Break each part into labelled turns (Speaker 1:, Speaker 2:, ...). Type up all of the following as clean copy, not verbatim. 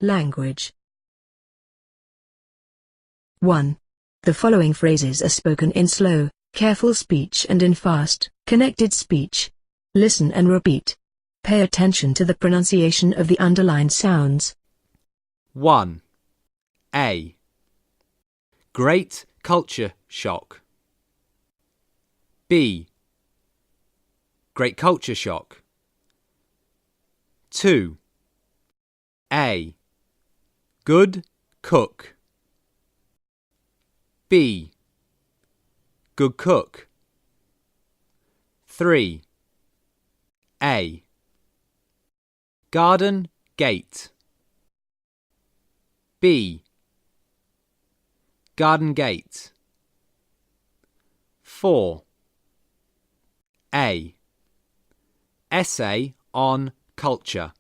Speaker 1: Language. 1. The following phrases are spoken in slow, careful speech and in fast, connected speech. Listen and repeat. Pay attention to the pronunciation of the underlined sounds.
Speaker 2: 1. A. Great culture shock. B. Great culture shock. 2. A. Good cook. B. Good cook. 3. A. Garden gate. B. Garden gate. 4. A. Essay on culture.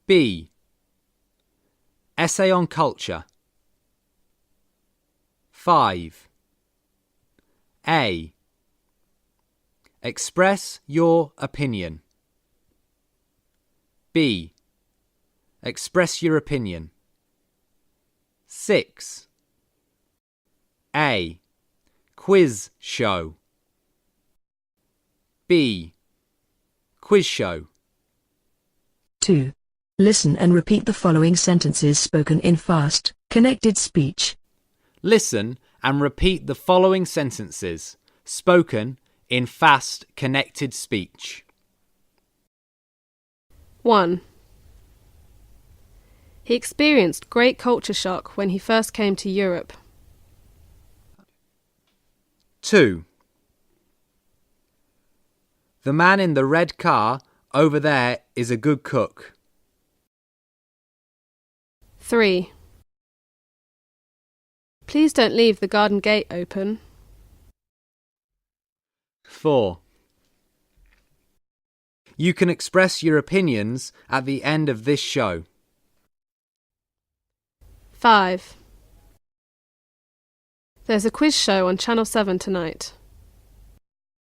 Speaker 2: B. Essay on culture. 5. A. Express your opinion. B. Express your opinion. 6. A. Quiz show. B. Quiz show.
Speaker 1: 2. Listen and repeat the following sentences spoken in fast, connected speech.
Speaker 2: Listen and repeat the following sentences spoken in fast, connected speech.
Speaker 3: 1. He experienced great culture shock when he first came to Europe.
Speaker 2: 2. The man in the red car over there is a good cook.
Speaker 3: 3. Please don't leave the garden gate open.
Speaker 2: 4. You can express your opinions at the end of this show.
Speaker 3: 5. There's a quiz show on Channel 7 tonight.